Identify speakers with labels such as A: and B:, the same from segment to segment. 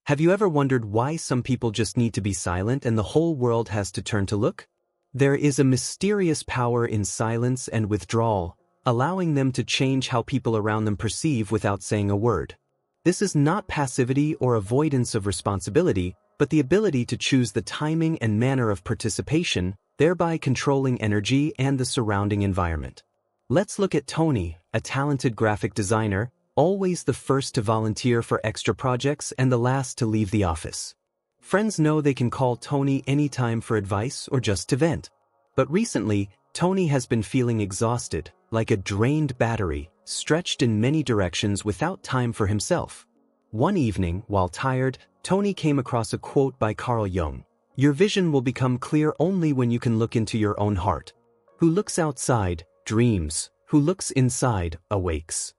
A: Have you ever wondered why some people just need to be silent and the whole world has to turn to look? There is a mysterious power in silence and withdrawal, allowing them to change how people around them perceive without saying a word. This is not passivity or avoidance of responsibility, but the ability to choose the timing and manner of participation, thereby controlling energy and the surrounding environment. Let's look at Tony, a talented graphic designer, always the first to volunteer for extra projects and the last to leave the office. Friends know they can call Tony anytime for advice or just to vent. But recently, Tony has been feeling exhausted, like a drained battery, stretched in many directions without time for himself. One evening, while tired, Tony came across a quote by Carl Jung. "Your vision will become clear only when you can look into your own heart. Who looks outside, dreams. Who looks inside, awakes."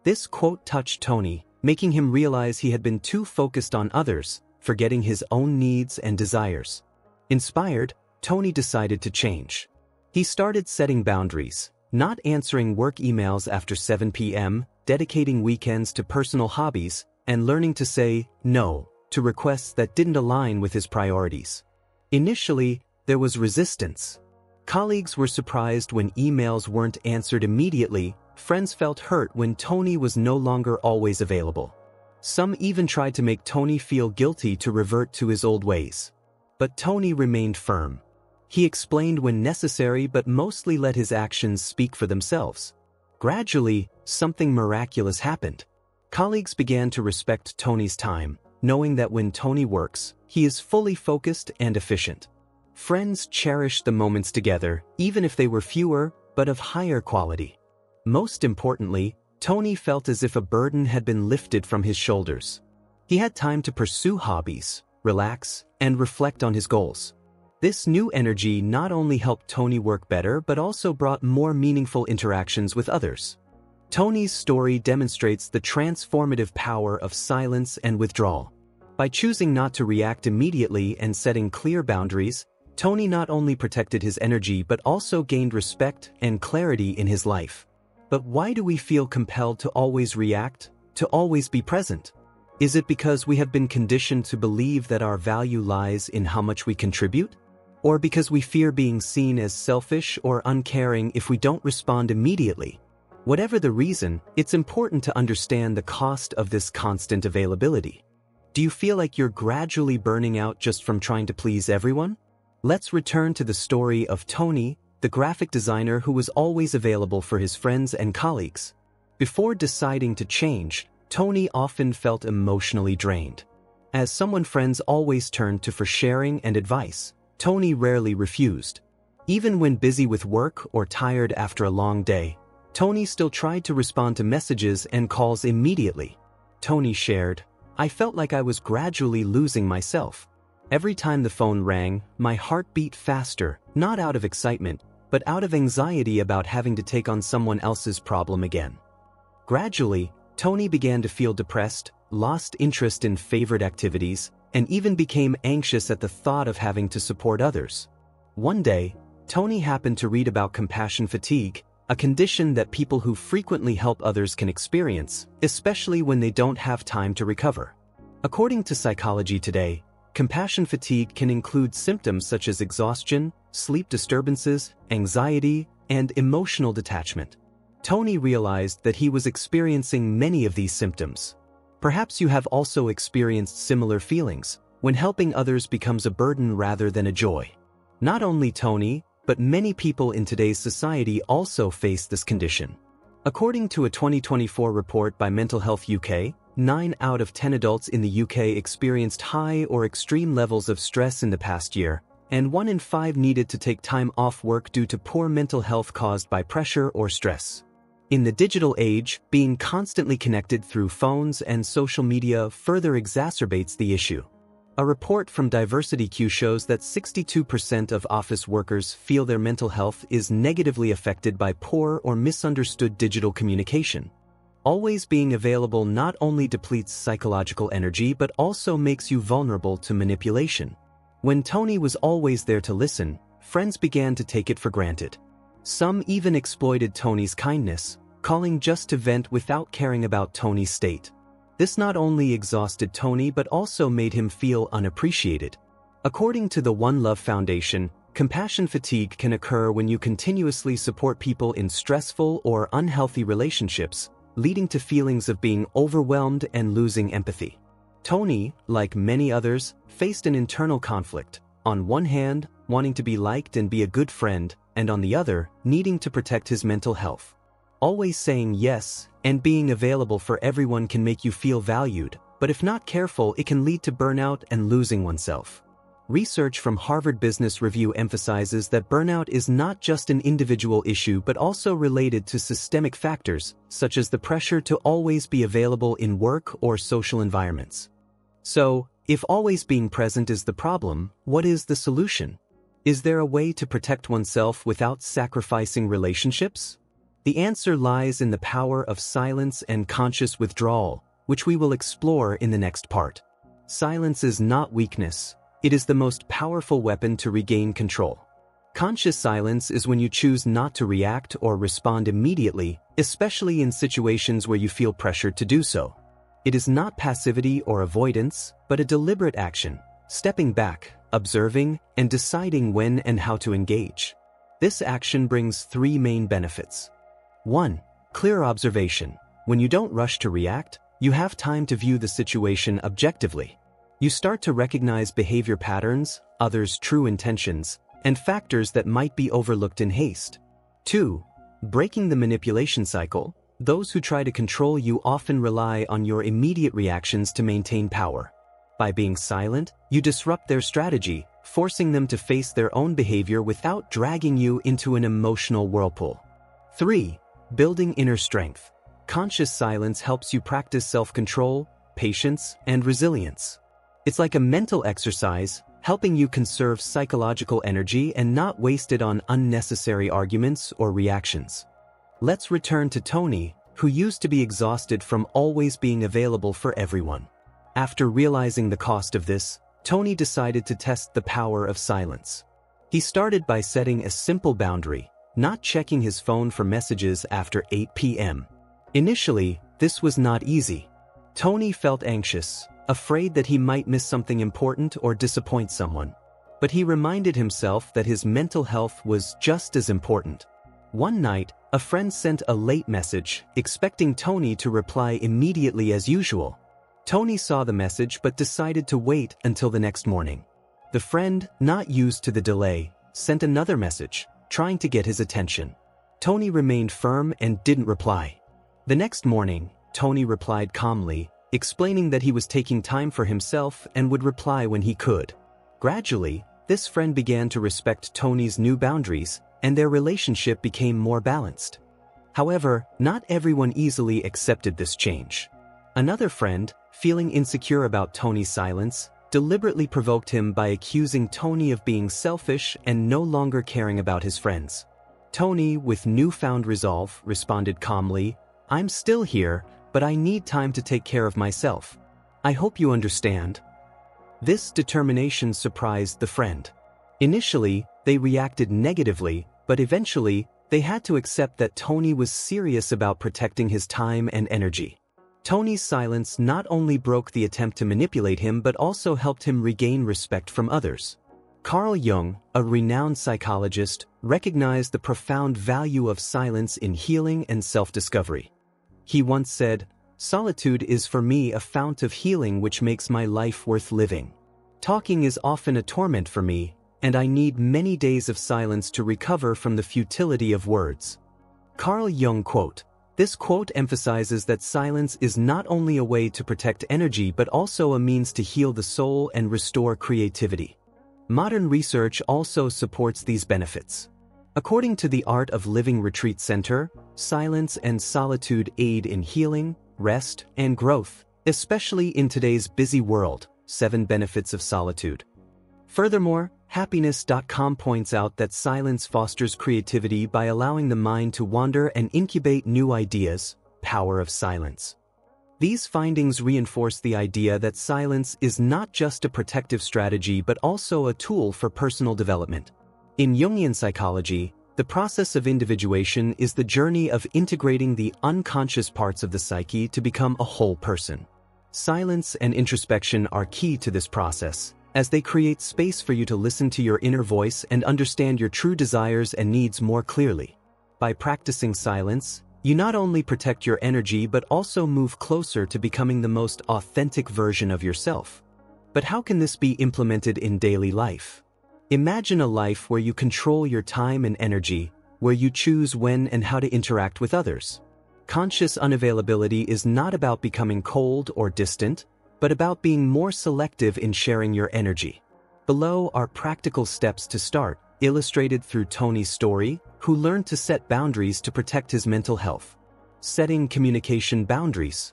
A: This quote touched Tony, making him realize he had been too focused on others, forgetting his own needs and desires. Inspired, Tony decided to change. He started setting boundaries, not answering work emails after 7 p.m., dedicating weekends to personal hobbies, and learning to say no to requests that didn't align with his priorities. Initially, there was resistance. Colleagues were surprised when emails weren't answered immediately. Friends felt hurt when Tony was no longer always available. Some even tried to make Tony feel guilty to revert to his old ways. But Tony remained firm. He explained when necessary but mostly let his actions speak for themselves. Gradually, something miraculous happened. Colleagues began to respect Tony's time, knowing that when Tony works, he is fully focused and efficient. Friends cherished the moments together, even if they were fewer, but of higher quality. Most importantly, Tony felt as if a burden had been lifted from his shoulders. He had time to pursue hobbies, relax, and reflect on his goals. This new energy not only helped Tony work better but also brought more meaningful interactions with others. Tony's story demonstrates the transformative power of silence and withdrawal. By choosing not to react immediately and setting clear boundaries, Tony not only protected his energy but also gained respect and clarity in his life. But why do we feel compelled to always react, to always be present? Is it because we have been conditioned to believe that our value lies in how much we contribute? Or because we fear being seen as selfish or uncaring if we don't respond immediately? Whatever the reason, it's important to understand the cost of this constant availability. Do you feel like you're gradually burning out just from trying to please everyone? Let's return to the story of Tony, the graphic designer who was always available for his friends and colleagues. Before deciding to change, Tony often felt emotionally drained. As someone friends always turned to for sharing and advice, Tony rarely refused. Even when busy with work or tired after a long day, Tony still tried to respond to messages and calls immediately. Tony shared, "I felt like I was gradually losing myself. Every time the phone rang, my heart beat faster, not out of excitement, but out of anxiety about having to take on someone else's problem again." Gradually, Tony began to feel depressed, lost interest in favorite activities, and even became anxious at the thought of having to support others. One day, Tony happened to read about compassion fatigue, a condition that people who frequently help others can experience, especially when they don't have time to recover. According to Psychology Today, compassion fatigue can include symptoms such as exhaustion, sleep disturbances, anxiety, and emotional detachment. Tony realized that he was experiencing many of these symptoms. Perhaps you have also experienced similar feelings, when helping others becomes a burden rather than a joy. Not only Tony, but many people in today's society also face this condition. According to a 2024 report by Mental Health UK, 9 out of 10 adults in the UK experienced high or extreme levels of stress in the past year, and 1 in 5 needed to take time off work due to poor mental health caused by pressure or stress. In the digital age, being constantly connected through phones and social media further exacerbates the issue. A report from DiversityQ shows that 62% of office workers feel their mental health is negatively affected by poor or misunderstood digital communication. Always being available not only depletes psychological energy but also makes you vulnerable to manipulation. When Tony was always there to listen, friends began to take it for granted. Some even exploited Tony's kindness, calling just to vent without caring about Tony's state. This not only exhausted Tony but also made him feel unappreciated. According to the One Love Foundation, compassion fatigue can occur when you continuously support people in stressful or unhealthy relationships, leading to feelings of being overwhelmed and losing empathy. Tony, like many others, faced an internal conflict. On one hand, wanting to be liked and be a good friend, and on the other, needing to protect his mental health. Always saying yes and being available for everyone can make you feel valued, but if not careful, it can lead to burnout and losing oneself. Research from Harvard Business Review emphasizes that burnout is not just an individual issue but also related to systemic factors, such as the pressure to always be available in work or social environments. So, if always being present is the problem, what is the solution? Is there a way to protect oneself without sacrificing relationships? The answer lies in the power of silence and conscious withdrawal, which we will explore in the next part. Silence is not weakness. It is the most powerful weapon to regain control. Conscious silence is when you choose not to react or respond immediately, especially in situations where you feel pressured to do so. It is not passivity or avoidance, but a deliberate action, stepping back, observing, and deciding when and how to engage. This action brings three main benefits. 1. Clear observation. When you don't rush to react, you have time to view the situation objectively. You start to recognize behavior patterns, others' true intentions, and factors that might be overlooked in haste. 2. Breaking the manipulation cycle. Those who try to control you often rely on your immediate reactions to maintain power. By being silent, you disrupt their strategy, forcing them to face their own behavior without dragging you into an emotional whirlpool. 3. Building inner strength. Conscious silence helps you practice self-control, patience, and resilience. It's like a mental exercise, helping you conserve psychological energy and not waste it on unnecessary arguments or reactions. Let's return to Tony, who used to be exhausted from always being available for everyone. After realizing the cost of this, Tony decided to test the power of silence. He started by setting a simple boundary, not checking his phone for messages after 8 p.m. Initially, this was not easy. Tony felt anxious, afraid that he might miss something important or disappoint someone. But he reminded himself that his mental health was just as important. One night, a friend sent a late message, expecting Tony to reply immediately as usual. Tony saw the message but decided to wait until the next morning. The friend, not used to the delay, sent another message, trying to get his attention. Tony remained firm and didn't reply. The next morning, Tony replied calmly, explaining that he was taking time for himself and would reply when he could. Gradually, this friend began to respect Tony's new boundaries, and their relationship became more balanced. However, not everyone easily accepted this change. Another friend, feeling insecure about Tony's silence, deliberately provoked him by accusing Tony of being selfish and no longer caring about his friends. Tony, with newfound resolve, responded calmly, "I'm still here, but I need time to take care of myself. I hope you understand." This determination surprised the friend. Initially, they reacted negatively, but eventually, they had to accept that Tony was serious about protecting his time and energy. Tony's silence not only broke the attempt to manipulate him but also helped him regain respect from others. Carl Jung, a renowned psychologist, recognized the profound value of silence in healing and self-discovery. He once said, "Solitude is for me a fount of healing which makes my life worth living. Talking is often a torment for me, and I need many days of silence to recover from the futility of words." Carl Jung quote. This quote emphasizes that silence is not only a way to protect energy but also a means to heal the soul and restore creativity. Modern research also supports these benefits. According to the Art of Living Retreat Center, silence and solitude aid in healing, rest, and growth, especially in today's busy world. 7 benefits of solitude. Furthermore, happiness.com points out that silence fosters creativity by allowing the mind to wander and incubate new ideas. Power of silence. These findings reinforce the idea that silence is not just a protective strategy but also a tool for personal development. In Jungian psychology, the process of individuation is the journey of integrating the unconscious parts of the psyche to become a whole person. Silence and introspection are key to this process, as they create space for you to listen to your inner voice and understand your true desires and needs more clearly. By practicing silence, you not only protect your energy but also move closer to becoming the most authentic version of yourself. But how can this be implemented in daily life? Imagine a life where you control your time and energy, where you choose when and how to interact with others. Conscious unavailability is not about becoming cold or distant, but about being more selective in sharing your energy. Below are practical steps to start, illustrated through Tony's story, who learned to set boundaries to protect his mental health. Setting communication boundaries.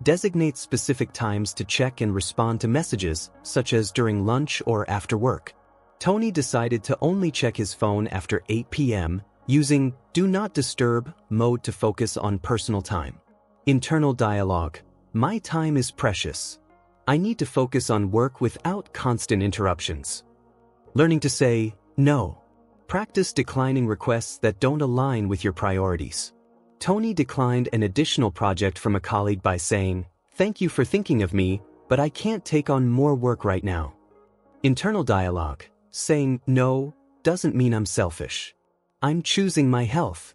A: Designate specific times to check and respond to messages, such as during lunch or after work. Tony decided to only check his phone after 8 p.m., using Do Not Disturb mode to focus on personal time. Internal dialogue. My time is precious. I need to focus on work without constant interruptions. Learning to say no. Practice declining requests that don't align with your priorities. Tony declined an additional project from a colleague by saying, "Thank you for thinking of me, but I can't take on more work right now." Internal dialogue. Saying no doesn't mean I'm selfish. I'm choosing my health.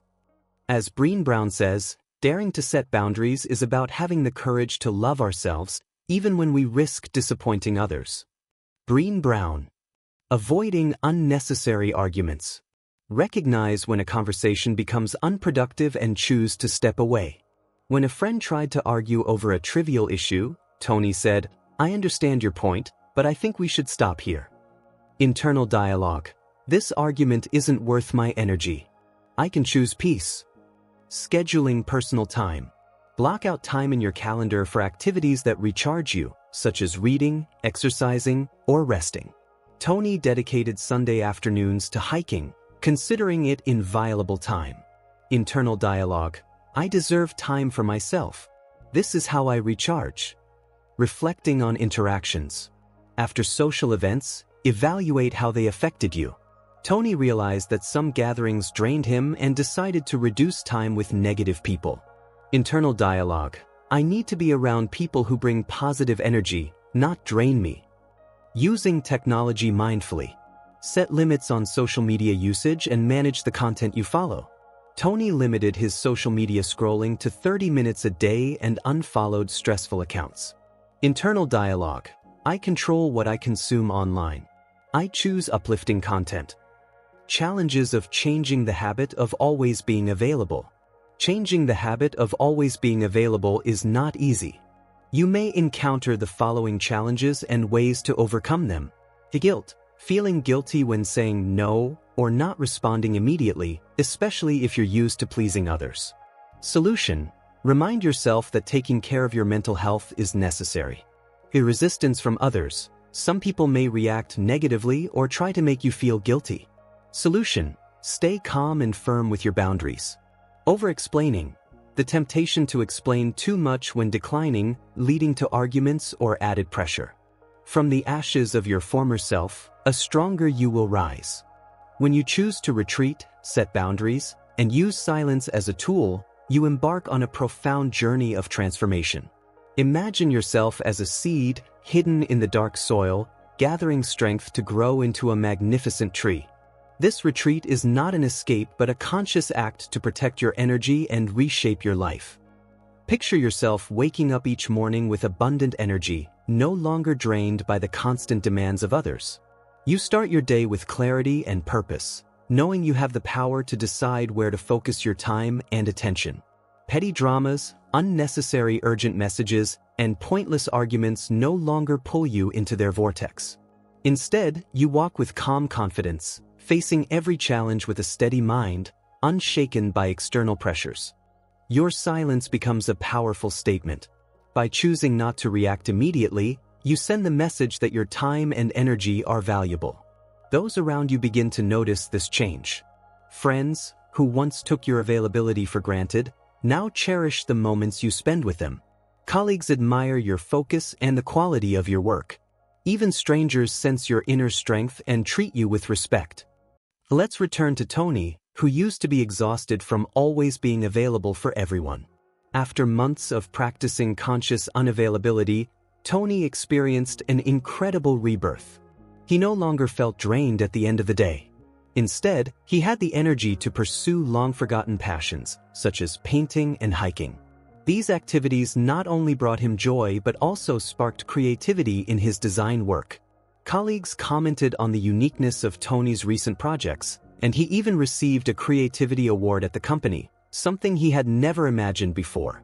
A: As Brené Brown says, daring to set boundaries is about having the courage to love ourselves, even when we risk disappointing others. Brené Brown. Avoiding unnecessary arguments. Recognize when a conversation becomes unproductive and choose to step away. When a friend tried to argue over a trivial issue, Tony said, "I understand your point, but I think we should stop here." Internal dialogue. This argument isn't worth my energy. I can choose peace. Scheduling personal time. Block out time in your calendar for activities that recharge you, such as reading, exercising, or resting. Tony dedicated Sunday afternoons to hiking, considering it inviolable time. Internal dialogue. I deserve time for myself. This is how I recharge. Reflecting on interactions. After social events, evaluate how they affected you. Tony realized that some gatherings drained him and decided to reduce time with negative people. Internal dialogue. I need to be around people who bring positive energy, not drain me. Using technology mindfully. Set limits on social media usage and manage the content you follow. Tony limited his social media scrolling to 30 minutes a day and unfollowed stressful accounts. Internal dialogue. I control what I consume online. I choose uplifting content. Challenges of changing the habit of always being available. Changing the habit of always being available is not easy. You may encounter the following challenges and ways to overcome them. Guilt. Feeling guilty when saying no or not responding immediately, especially if you're used to pleasing others. Solution. Remind yourself that taking care of your mental health is necessary. Resistance from others. Some people may react negatively or try to make you feel guilty. Solution. Stay calm and firm with your boundaries. Over-explaining. The temptation to explain too much when declining, leading to arguments or added pressure. From the ashes of your former self, a stronger you will rise. When you choose to retreat, set boundaries, and use silence as a tool, you embark on a profound journey of transformation. Imagine yourself as a seed hidden in the dark soil, gathering strength to grow into a magnificent tree. This retreat is not an escape but a conscious act to protect your energy and reshape your life. Picture yourself waking up each morning with abundant energy, no longer drained by the constant demands of others. You start your day with clarity and purpose, knowing you have the power to decide where to focus your time and attention. Petty dramas, unnecessary urgent messages, and pointless arguments no longer pull you into their vortex. Instead, you walk with calm confidence, facing every challenge with a steady mind, unshaken by external pressures. Your silence becomes a powerful statement. By choosing not to react immediately, you send the message that your time and energy are valuable. Those around you begin to notice this change. Friends, who once took your availability for granted, now cherish the moments you spend with them. Colleagues admire your focus and the quality of your work. Even strangers sense your inner strength and treat you with respect. Let's return to Tony, who used to be exhausted from always being available for everyone. After months of practicing conscious unavailability, Tony experienced an incredible rebirth. He no longer felt drained at the end of the day. Instead, he had the energy to pursue long-forgotten passions, such as painting and hiking. These activities not only brought him joy but also sparked creativity in his design work. Colleagues commented on the uniqueness of Tony's recent projects, and he even received a creativity award at the company, something he had never imagined before.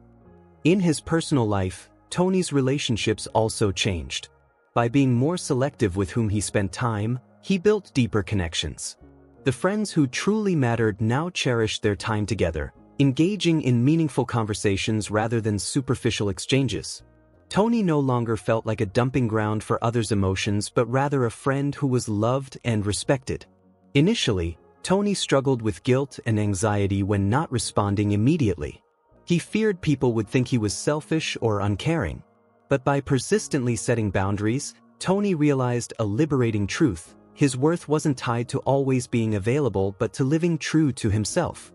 A: In his personal life, Tony's relationships also changed. By being more selective with whom he spent time, he built deeper connections. The friends who truly mattered now cherished their time together, engaging in meaningful conversations rather than superficial exchanges. Tony no longer felt like a dumping ground for others' emotions but rather a friend who was loved and respected. Initially, Tony struggled with guilt and anxiety when not responding immediately. He feared people would think he was selfish or uncaring. But by persistently setting boundaries, Tony realized a liberating truth: his worth wasn't tied to always being available but to living true to himself.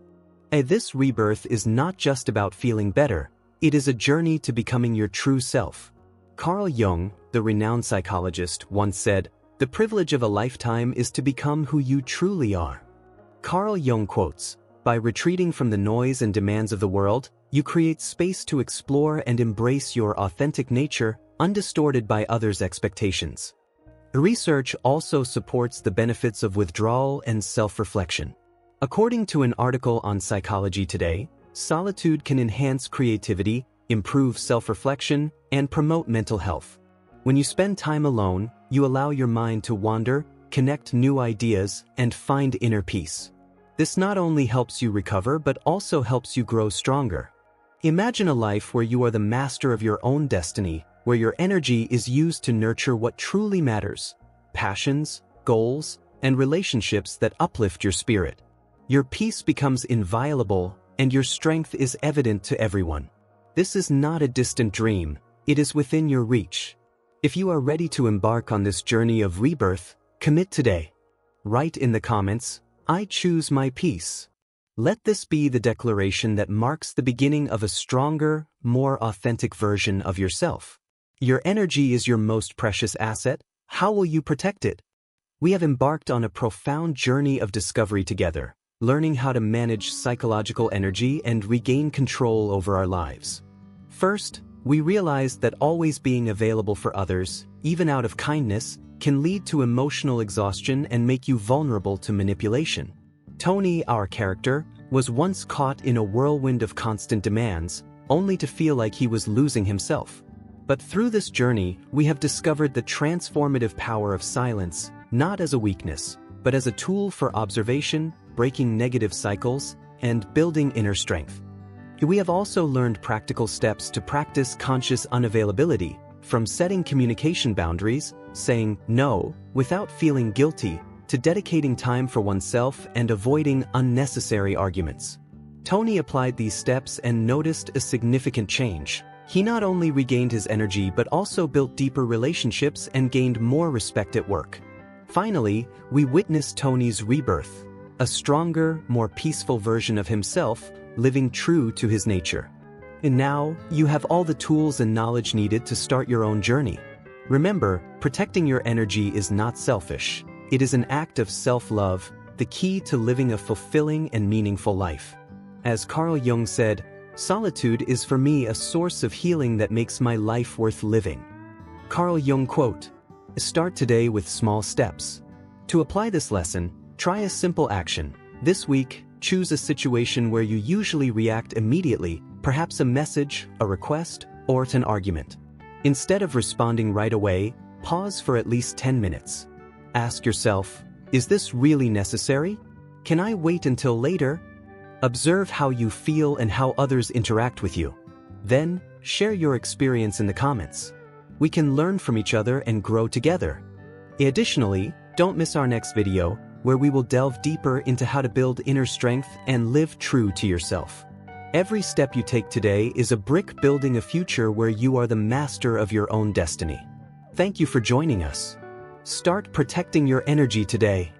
A: This rebirth is not just about feeling better, it is a journey to becoming your true self. Carl Jung, the renowned psychologist, once said, "The privilege of a lifetime is to become who you truly are." Carl Jung quotes, "By retreating from the noise and demands of the world, you create space to explore and embrace your authentic nature, undistorted by others' expectations." The research also supports the benefits of withdrawal and self-reflection. According to an article on Psychology Today, solitude can enhance creativity, improve self-reflection, and promote mental health. When you spend time alone, you allow your mind to wander, connect new ideas, and find inner peace. This not only helps you recover but also helps you grow stronger. Imagine a life where you are the master of your own destiny, where your energy is used to nurture what truly matters: passions, goals, and relationships that uplift your spirit. Your peace becomes inviolable, and your strength is evident to everyone. This is not a distant dream, it is within your reach. If you are ready to embark on this journey of rebirth, commit today. Write in the comments, "I choose my peace." Let this be the declaration that marks the beginning of a stronger, more authentic version of yourself. Your energy is your most precious asset. How will you protect it? We have embarked on a profound journey of discovery together, learning how to manage psychological energy and regain control over our lives. First, we realized that always being available for others, even out of kindness, can lead to emotional exhaustion and make you vulnerable to manipulation. Tony, our character, was once caught in a whirlwind of constant demands, only to feel like he was losing himself. But through this journey, we have discovered the transformative power of silence, not as a weakness, but as a tool for observation, breaking negative cycles, and building inner strength. We have also learned practical steps to practice conscious unavailability, from setting communication boundaries, saying no without feeling guilty, to dedicating time for oneself and avoiding unnecessary arguments. Tony applied these steps and noticed a significant change. He not only regained his energy but also built deeper relationships and gained more respect at work. Finally, we witnessed Tony's rebirth, a stronger, more peaceful version of himself, living true to his nature. And now, you have all the tools and knowledge needed to start your own journey. Remember, protecting your energy is not selfish. It is an act of self-love, the key to living a fulfilling and meaningful life. As Carl Jung said, "Solitude is for me a source of healing that makes my life worth living." Carl Jung quote, "Start today with small steps." To apply this lesson, try a simple action. This week, choose a situation where you usually react immediately, perhaps a message, a request, or an argument. Instead of responding right away, pause for at least 10 minutes. Ask yourself, is this really necessary? Can I wait until later? Observe how you feel and how others interact with you. Then, share your experience in the comments. We can learn from each other and grow together. Additionally, don't miss our next video, where we will delve deeper into how to build inner strength and live true to yourself. Every step you take today is a brick building a future where you are the master of your own destiny. Thank you for joining us. Start protecting your energy today.